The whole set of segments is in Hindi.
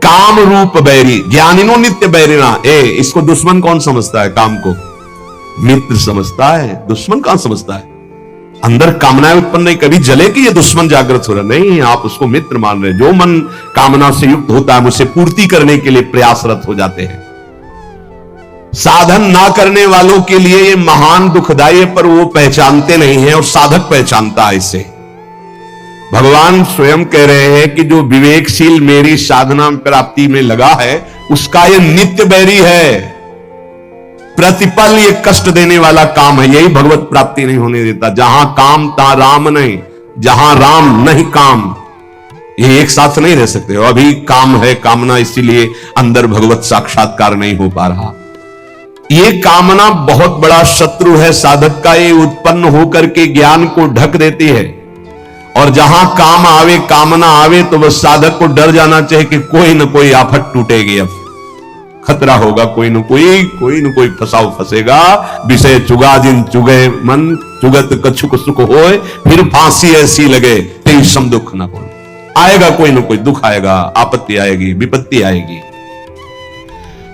काम रूप बैरी ज्ञानिनो नित्य बैरिना। इसको दुश्मन कौन समझता है? काम को मित्र समझता है, दुश्मन कहां समझता है? अंदर कामनाएं उत्पन्न नहीं, कभी जले कि ये दुश्मन जागृत हो रहा, नहीं, आप उसको मित्र मान रहे। जो मन कामना से युक्त होता है उसे पूर्ति करने के लिए प्रयासरत हो जाते हैं। साधन ना करने वालों के लिए ये महान दुखदाई है, पर वो पहचानते नहीं है और साधक पहचानता है इसे। भगवान स्वयं कह रहे हैं कि जो विवेकशील मेरी साधना प्राप्ति में लगा है उसका ये नित्य बैरी है। प्रतिपल ये कष्ट देने वाला काम है, यही भगवत प्राप्ति नहीं होने देता। जहां काम तहां राम नहीं, जहां राम नहीं काम, ये एक साथ नहीं रह सकते। अभी काम है कामना, इसीलिए अंदर भगवत साक्षात्कार नहीं हो पा रहा। ये कामना बहुत बड़ा शत्रु है साधक का। ये उत्पन्न होकर के ज्ञान को ढक देती है, और जहां काम आवे कामना आवे तो वह साधक को डर जाना चाहिए कि कोई न कोई आफत टूटेगी, अब खतरा होगा, कोई न कोई फसाव फंसेगा। विषय चुगा जिन चुगे मन, चुगत कछुक सुख होए, फिर फांसी ऐसी लगे तेई सम दुख न हो। आएगा कोई न कोई दुख आएगा, आपत्ति आएगी, विपत्ति आएगी।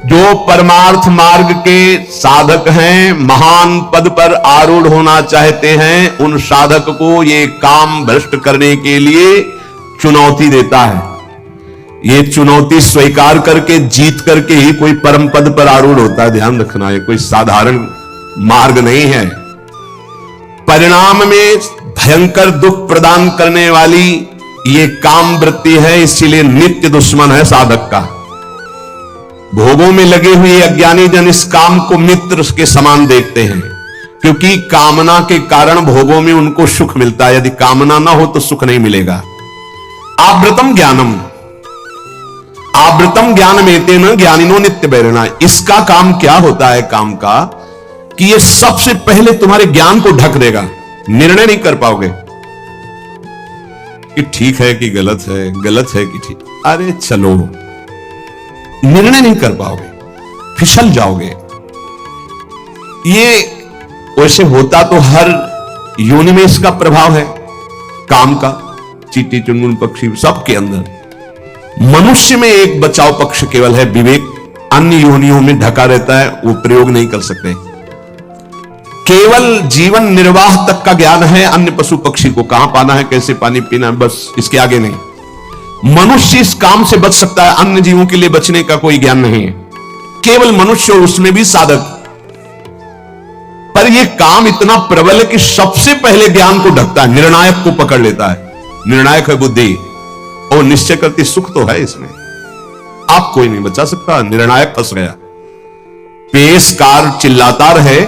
जो परमार्थ मार्ग के साधक हैं, महान पद पर आरूढ़ होना चाहते हैं, उन साधक को ये काम भ्रष्ट करने के लिए चुनौती देता है। ये चुनौती स्वीकार करके जीत करके ही कोई परम पद पर आरूढ़ होता है। ध्यान रखना, ये कोई साधारण मार्ग नहीं है। परिणाम में भयंकर दुख प्रदान करने वाली ये काम वृत्ति है, इसीलिए नित्य दुश्मन है साधक का। भोगों में लगे हुए अज्ञानी जन इस काम को मित्र के समान देखते हैं, क्योंकि कामना के कारण भोगों में उनको सुख मिलता है। यदि कामना ना हो तो सुख नहीं मिलेगा। आवृतम ज्ञानम, आवृतम ज्ञान में तेन ज्ञानिनो नित्य बैरिणा। इसका काम क्या होता है? काम का कि ये सबसे पहले तुम्हारे ज्ञान को ढक देगा। निर्णय नहीं कर पाओगे कि ठीक है कि गलत है, गलत है कि ठीक, अरे चलो, निर्णय नहीं कर पाओगे, फिसल जाओगे। ये वैसे होता तो हर योनि में इसका प्रभाव है काम का। चींटी चुनमुन पक्षी सबके अंदर, मनुष्य में एक बचाव पक्ष केवल है विवेक। अन्य योनियों में ढका रहता है, वो प्रयोग नहीं कर सकते। केवल जीवन निर्वाह तक का ज्ञान है। अन्य पशु पक्षी को कहां पाना है, कैसे पानी पीना है, बस इसके आगे नहीं। मनुष्य इस काम से बच सकता है, अन्य जीवों के लिए बचने का कोई ज्ञान नहीं है। केवल मनुष्य, और उसमें भी साधक। पर यह काम इतना प्रबल है कि सबसे पहले ज्ञान को ढकता है, निर्णायक को पकड़ लेता है। निर्णायक है बुद्धि, और निश्चय करती सुख तो है इसमें। आप कोई नहीं बचा सकता, निर्णायक फंस गया। पेशकार चिल्लाता रहे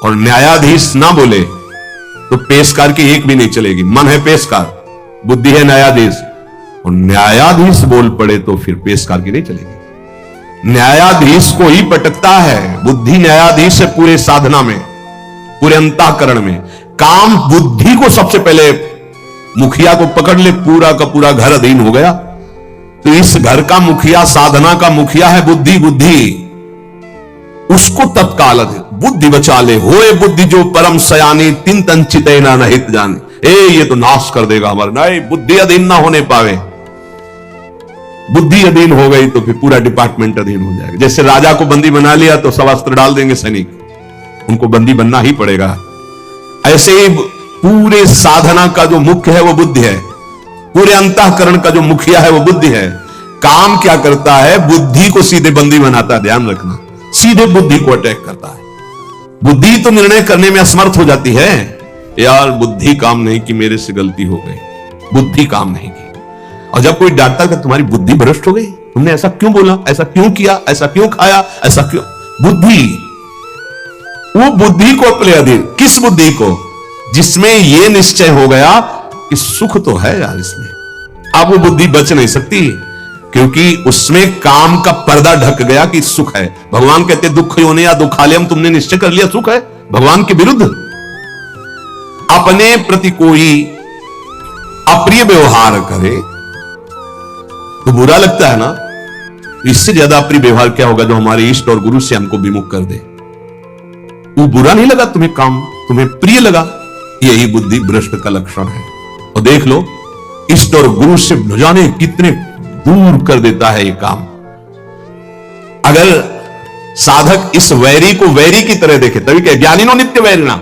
और न्यायाधीश ना बोले तो पेशकार की एक भी नहीं चलेगी। मन है पेशकार, बुद्धि है न्यायाधीश, और न्यायाधीश बोल पड़े तो फिर पेशकार की नहीं चलेगी। न्यायाधीश को ही पटकता है, बुद्धि न्यायाधीश है पूरे साधना में, पूरे अंतःकरण में। काम बुद्धि को सबसे पहले, मुखिया को पकड़ ले, पूरा का पूरा घर अधीन हो गया। तो इस घर का मुखिया, साधना का मुखिया है बुद्धि। बुद्धि उसको तत्काल बुद्धि बचा ले। होए बुद्धि जो परम सयानी, तिन तन चिते ना नहित जाने। ये तो नाश कर देगा हमारा, नहीं, बुद्धि अधीन ना होने पावे। बुद्धि अधीन हो गई तो फिर पूरा डिपार्टमेंट अधीन हो जाएगा। जैसे राजा को बंदी बना लिया तो सब अस्त्र डाल देंगे सैनिक, उनको बंदी बनना ही पड़ेगा। ऐसे ही पूरे साधना का जो मुख्य है वो बुद्धि है, पूरे अंतःकरण का जो मुखिया है वो बुद्धि है। काम क्या करता है? बुद्धि को सीधे बंदी बनाता है। ध्यान रखना, सीधे बुद्धि को अटैक करता है। बुद्धि तो निर्णय करने में असमर्थ हो जाती है। यार बुद्धि काम नहीं की, मेरे से गलती हो गई, बुद्धि काम नहीं की। और जब कोई डांटता कि तुम्हारी बुद्धि भ्रष्ट हो गई, तुमने ऐसा क्यों बोला, ऐसा क्यों किया, ऐसा क्यों खाया, ऐसा क्यों, बुद्धि, वो बुद्धि को अपने अधीन। किस बुद्धि को? जिसमें यह निश्चय हो गया कि सुख तो है यार इसमें। अब वो बुद्धि बच नहीं सकती, क्योंकि उसमें काम का पर्दा ढक गया कि सुख है। भगवान कहते दुख योनि या दुखालयम, तुमने निश्चय कर लिया सुख है, भगवान के विरुद्ध। अपने प्रति कोई अप्रिय व्यवहार करे तो बुरा लगता है ना। इससे ज्यादा अप्रिय व्यवहार क्या होगा जो हमारे इष्ट और गुरु से हमको विमुख कर दे। वो बुरा नहीं लगा तुम्हें, काम तुम्हें प्रिय लगा, यही बुद्धि भ्रष्ट का लक्षण है। और देख लो, इष्ट और गुरु से न जाने कितने दूर कर देता है ये काम। अगर साधक इस वैरी को वैरी की तरह देखे, तभी क्या ज्ञानिनो नित्य वैरिणा,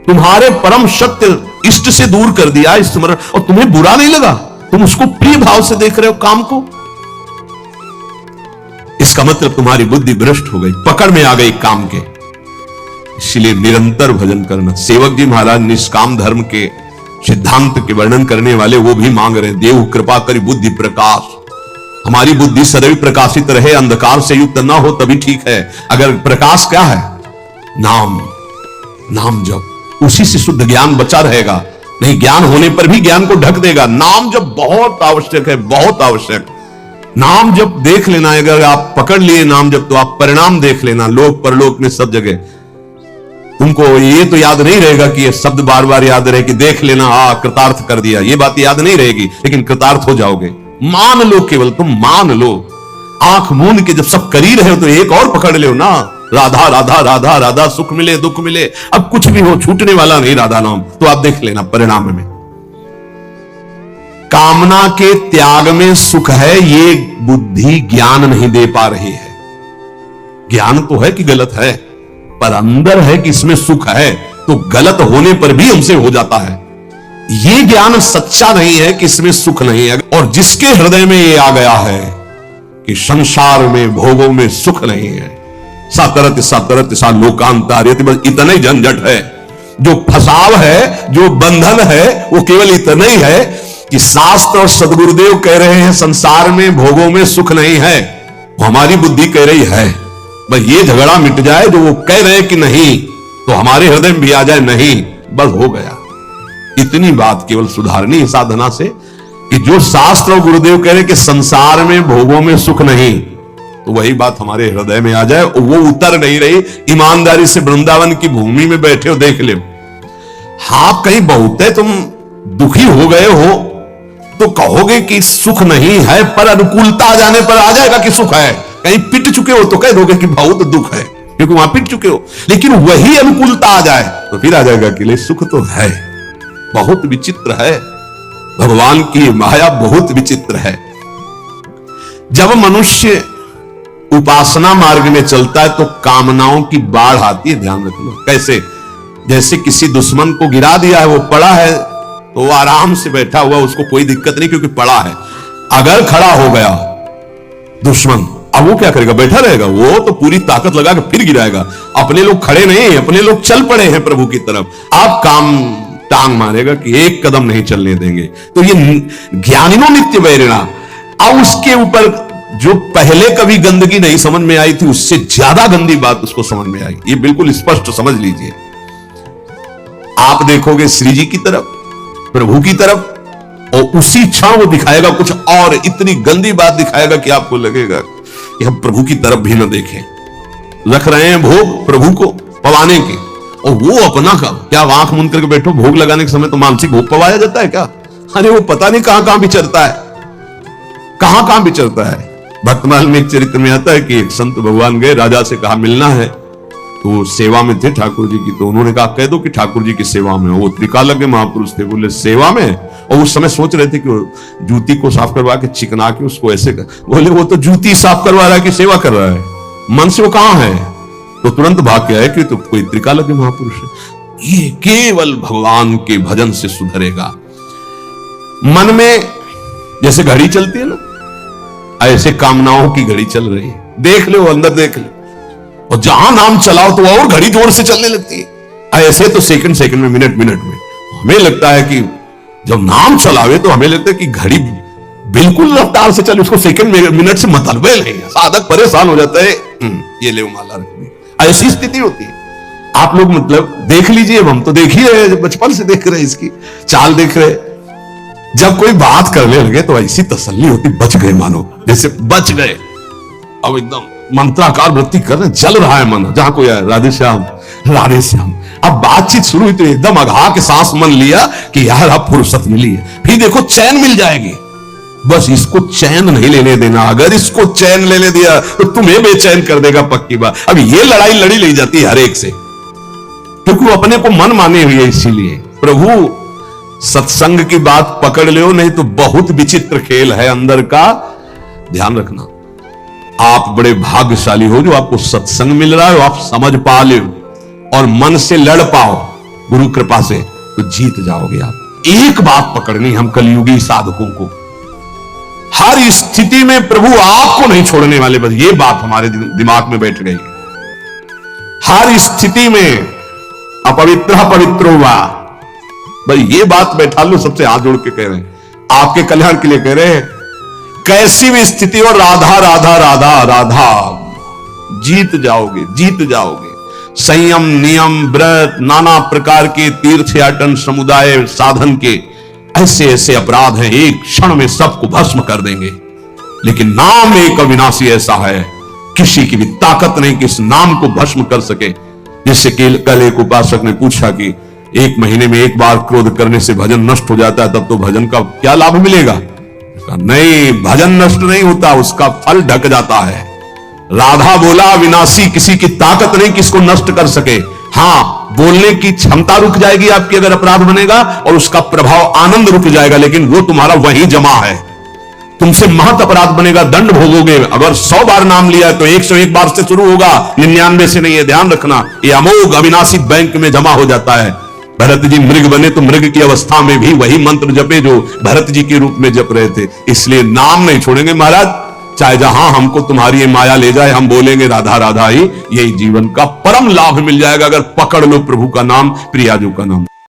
तुम्हारे परम सत्य इष्ट से दूर कर दिया स्मरण, और तुम्हें बुरा नहीं लगा, तुम उसको प्रिय भाव से देख रहे हो काम को, इसका मतलब तुम्हारी बुद्धि भ्रष्ट हो गई, पकड़ में आ गई काम के। इसलिए निरंतर भजन करना। सेवक जी महाराज निष्काम धर्म के सिद्धांत के वर्णन करने वाले वो भी मांग रहे हैं, देव कृपा करी बुद्धि प्रकाश, हमारी बुद्धि सदैव प्रकाशित रहे, अंधकार से युक्त ना हो तभी ठीक है। अगर प्रकाश क्या है? नाम, नाम जप, उसी से शुद्ध ज्ञान बचा रहेगा। नहीं, ज्ञान होने पर भी ज्ञान को ढक देगा। नाम जप बहुत आवश्यक है, बहुत आवश्यक। नाम जप देख लेना, अगर आप पकड़ लिए नाम जप तो आप परिणाम देख लेना, लोक परलोक में सब जगह। तुमको ये तो याद नहीं रहेगा कि ये शब्द बार बार याद रहे कि देख लेना, कृतार्थ कर दिया, ये बात याद नहीं रहेगी, लेकिन कृतार्थ हो जाओगे। मान लो, केवल तुम मान लो। आंख मूंद के जब सब कर ही रहे हो तो एक और पकड़ लो ना, राधा राधा राधा राधा, सुख मिले दुख मिले, अब कुछ भी हो छूटने वाला नहीं राधा नाम, तो आप देख लेना परिणाम में। कामना के त्याग में सुख है, ये बुद्धि ज्ञान नहीं दे पा रही है। ज्ञान तो है कि गलत है, पर अंदर है कि इसमें सुख है, तो गलत होने पर भी हमसे हो जाता है। ये ज्ञान सच्चा नहीं है कि इसमें सुख नहीं है। और जिसके हृदय में ये आ गया है कि संसार में भोगों में सुख नहीं है, सातरत सातरत सा लोकांतार्यति, बस इतना ही झंझट है। जो फसाव है, जो बंधन है, वो केवल इतना ही है कि शास्त्र और सदगुरुदेव कह रहे हैं संसार में भोगों में सुख नहीं है, वो हमारी बुद्धि कह रही है। बस ये झगड़ा मिट जाए, जो वो कह रहे हैं कि नहीं, तो हमारे हृदय में भी आ जाए नहीं, बस हो गया। इतनी बात केवल सुधारनी है साधना से, कि जो शास्त्र और गुरुदेव कह रहे कि संसार में भोगों में सुख नहीं, तो वही बात हमारे हृदय में आ जाए। वो उतर नहीं रही। ईमानदारी से वृंदावन की भूमि में बैठे हो, देख ले, हाँ कहीं बहुत है तुम दुखी हो गए हो तो कहोगे कि सुख नहीं है, पर अनुकूलता आ जाने पर आ जाएगा कि सुख है। कहीं पिट चुके हो तो कह दोगे कि बहुत दुख है, क्योंकि वहां पिट चुके हो। लेकिन वही अनुकूलता आ जाए तो फिर आ जाएगा कि ले सुख तो है। बहुत विचित्र है, भगवान की माया बहुत विचित्र है। जब मनुष्य उपासना मार्ग में चलता है तो कामनाओं की बाढ़ आती है, ध्यान रख लो। कैसे? जैसे किसी दुश्मन को गिरा दिया है, वो पड़ा है तो वो आराम से बैठा हुआ, उसको कोई दिक्कत नहीं क्योंकि पड़ा है। अगर खड़ा हो गया दुश्मन, अब वो क्या करेगा? बैठा रहेगा? वो तो पूरी ताकत लगा के फिर गिराएगा। अपने लोग खड़े नहीं, अपने लोग चल पड़े हैं प्रभु की तरफ। आप काम टांग मारेगा कि एक कदम नहीं चलने देंगे। तो ये ज्ञानिनो नित्य वैरिणा। अब उसके ऊपर जो पहले कभी गंदगी नहीं समझ में आई थी, उससे ज्यादा गंदी बात उसको समझ में आई। ये बिल्कुल स्पष्ट समझ लीजिए। आप देखोगे श्री जी की तरफ, प्रभु की तरफ, और उसी क्षण वो दिखाएगा कुछ और, इतनी गंदी बात दिखाएगा कि आपको लगेगा कि हम प्रभु की तरफ भी न देखें। रख रहे हैं भोग प्रभु को पवाने के, और वो अपना का क्या आंख मूंद करके बैठो। भोग लगाने के समय तो मानसिक भोग पवाया जाता है क्या? अरे वो पता नहीं कहां कहां विचरता है, कहां कहां विचरता है। भक्तमाल में एक चरित्र में आता है कि एक संत भगवान गए, राजा से कहा मिलना है, तो सेवा में थे ठाकुर जी की। तो उन्होंने कहा कह दो कि ठाकुर जी की सेवा में। वो त्रिकालज्ञ महापुरुष थे, बोले सेवा में? और उस समय सोच रहे थे कि जूती को साफ करवा के चिकना के उसको ऐसे कर। बोले वो तो जूती साफ करवा रहा है कि सेवा कर रहा है, मन से वो कहां है? तो तुरंत भाग के आए कि तो कोई त्रिकालज्ञ महापुरुष है। ये केवल भगवान के भजन से सुधरेगा। मन में जैसे घड़ी चलती है ना, ऐसे कामनाओं की घड़ी चल रही है। देख लो, अंदर देख लो, और जहां नाम चलाओ तो और घड़ी जोर से चलने लगती है। ऐसे तो सेकंड सेकंड में, मिनट मिनट में। हमें लगता है कि जब नाम चलावे तो हमें लगता है कि घड़ी बिल्कुल रफ्तार से चले, उसको सेकंड मिनट से मतलब नहीं। साधक परेशान हो जाता है, ये ले माला रखनी, ऐसी स्थिति होती है। आप लोग मतलब देख लीजिए, हम तो देख ही रहे, बचपन से देख रहे हैं, इसकी चाल देख रहे। जब कोई बात करने लगे तो ऐसी तसल्ली होती, बच गए, मानो जैसे बच गए। अब एकदम मंत्राकार वृत्ति कर रहे, जल रहा है मन। जहां कोई आया, राधे श्याम राधे श्याम। अब बातचीत शुरू हुई तो एकदम अघा के सांस मन लिया कि यार अब फुर्सत मिली है। फिर देखो चैन मिल जाएगी। बस इसको चैन नहीं लेने देना। अगर इसको चैन लेने दिया तो तुम्हें बेचैन कर देगा, पक्की बात। अब ये लड़ाई लड़ी ले जाती है हर एक से, क्योंकि वो अपने को मन माने हुए। इसीलिए प्रभु सत्संग की बात पकड़ लो, नहीं तो बहुत विचित्र खेल है अंदर का। ध्यान रखना, आप बड़े भाग्यशाली हो जो आपको सत्संग मिल रहा है, आप समझ पा ले और मन से लड़ पाओ गुरु कृपा से, तो जीत जाओगे आप। एक बात पकड़नी हम कलयुगी साधकों को, हर स्थिति में प्रभु आपको नहीं छोड़ने वाले, बस ये बात हमारे दिमाग में बैठ गई। हर स्थिति में अपवित्र पवित्र हुआ, भाई ये बात बैठा लो, सबसे हाथ जोड़ के कह रहे हैं, आपके कल्याण के लिए कह रहे हैं। कैसी भी स्थिति हो, राधा राधा राधा राधा, जीत जाओगे, जीत जाओगे। संयम, नियम, व्रत, नाना प्रकार के तीर्थयाटन, समुदाय साधन के ऐसे ऐसे अपराध हैं, एक क्षण में सबको भस्म कर देंगे। लेकिन नाम एक अविनाशी ऐसा है, किसी की भी ताकत नहीं कि इस नाम को भस्म कर सके। जिससे कल एक उपासक ने पूछा कि एक महीने में एक बार क्रोध करने से भजन नष्ट हो जाता है, तब तो भजन का क्या लाभ मिलेगा? नहीं, भजन नष्ट नहीं होता, उसका फल ढक जाता है। राधा बोला विनाशी, किसी की ताकत नहीं किसको नष्ट कर सके। हां, बोलने की क्षमता रुक जाएगी आपकी अगर अपराध बनेगा, और उसका प्रभाव आनंद रुक जाएगा, लेकिन वो तुम्हारा वही जमा है। तुमसे महत अपराध बनेगा, दंड भोगोगे। अगर 100 बार नाम लिया है तो 101 बार से शुरू होगा, 99 से नहीं है। ध्यान रखना, ये अमोघ अविनाशी बैंक में जमा हो जाता है। भरत जी मृग बने तो मृग की अवस्था में भी वही मंत्र जपे जो भरत जी के रूप में जप रहे थे। इसलिए नाम नहीं छोड़ेंगे महाराज, चाहे जहां हमको तुम्हारी माया ले जाए, हम बोलेंगे राधा राधा ही, यही जीवन का परम लाभ मिल जाएगा अगर पकड़ लो प्रभु का नाम, प्रियाजू का नाम।